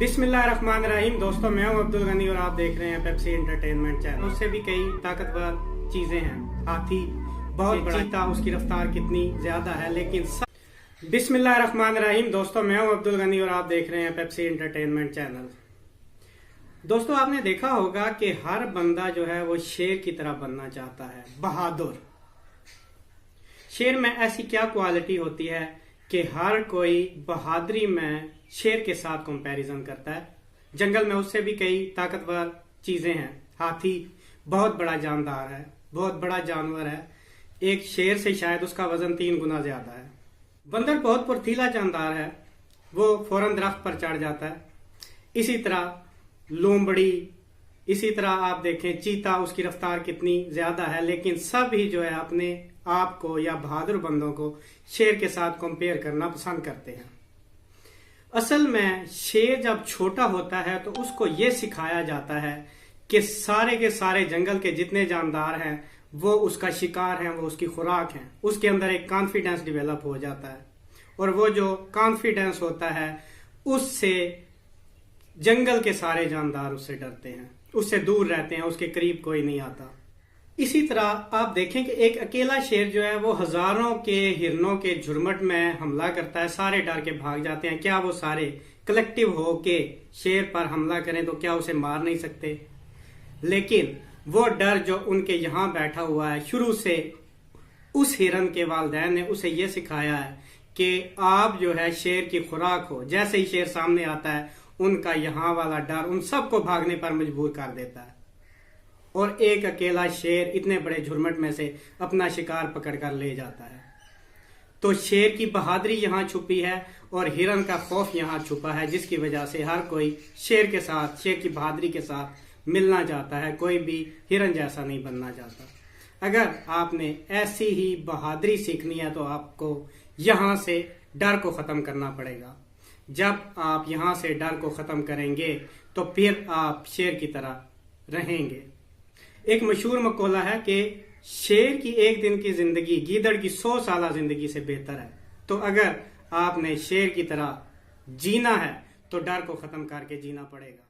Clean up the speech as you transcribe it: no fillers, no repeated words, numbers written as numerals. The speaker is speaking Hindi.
बिस्मिल्लाहिर्रहमानिर्रहीम। दोस्तों, मैं हूं अब्दुल गनी और आप देख रहे हैं पेप्सी एंटरटेनमेंट चैनल। उससे भी कई ताकतवर चीजें हैं। हाथी बहुत बड़ा, चीता उसकी रफ्तार कितनी ज्यादा है, लेकिन बिस्मिल्लाहिर्रहमानिर्रहीम। दोस्तों, मैं हूं अब्दुल गनी और आप देख रहे हैं पेप्सी एंटरटेनमेंट चैनल। दोस्तों, आपने देखा होगा कि हर बंदा जो है वो शेर की तरह बनना चाहता है, बहादुर। शेर में ऐसी क्या क्वालिटी होती है कि हर कोई बहादुरी में शेर के साथ कंपैरिजन करता है। जंगल में उससे भी कई ताकतवर चीजें हैं। हाथी बहुत बड़ा जानदार है, बहुत बड़ा जानवर है। एक शेर से शायद उसका वजन 3 गुना ज्यादा है। बंदर बहुत फुर्तीला जानदार है, वो फौरन दरख्त पर चढ़ जाता है। इसी तरह लोमड़ी, इसी तरह आप देखें चीता, उसकी रफ्तार कितनी ज्यादा है, लेकिन सब ही जो है अपने आप को या बहादुर बंदों को शेर के साथ कंपेयर करना पसंद करते हैं। असल में शेर जब छोटा होता है तो उसको ये सिखाया जाता है कि सारे के सारे जंगल के जितने जानदार हैं वो उसका शिकार हैं, वो उसकी खुराक हैं। उसके अंदर एक कॉन्फिडेंस डेवलप हो जाता है और वो जो कॉन्फिडेंस होता है उससे जंगल के सारे जानदार उससे डरते हैं, उससे दूर रहते हैं, उसके करीब कोई नहीं आता। इसी तरह आप देखें कि एक अकेला शेर जो है वो हजारों के हिरणों के झुरमुट में हमला करता है, सारे डर के भाग जाते हैं। क्या वो सारे कलेक्टिव होके शेर पर हमला करें तो क्या उसे मार नहीं सकते? लेकिन वो डर जो उनके यहाँ बैठा हुआ है, शुरू से उस हिरन के वालिदैन ने उसे ये सिखाया है कि आप जो है शेर की खुराक हो। जैसे ही शेर सामने आता है उनका यहाँ वाला डर उन सबको भागने पर मजबूर कर देता है और एक अकेला शेर इतने बड़े झुरमुट में से अपना शिकार पकड़कर ले जाता है। तो शेर की बहादुरी यहाँ छुपी है और हिरन का खौफ यहाँ छुपा है, जिसकी वजह से हर कोई शेर के साथ, शेर की बहादुरी के साथ मिलना चाहता है। कोई भी हिरन जैसा नहीं बनना चाहता। अगर आपने ऐसी ही बहादुरी सीखनी है तो आपको यहाँ से डर को खत्म करना पड़ेगा। जब आप यहाँ से डर को खत्म करेंगे तो फिर आप शेर की तरह रहेंगे। एक मशहूर मकौला है कि शेर की एक दिन की जिंदगी गीदड़ की 100 साल जिंदगी से बेहतर है। तो अगर आपने शेर की तरह जीना है तो डर को खत्म करके जीना पड़ेगा।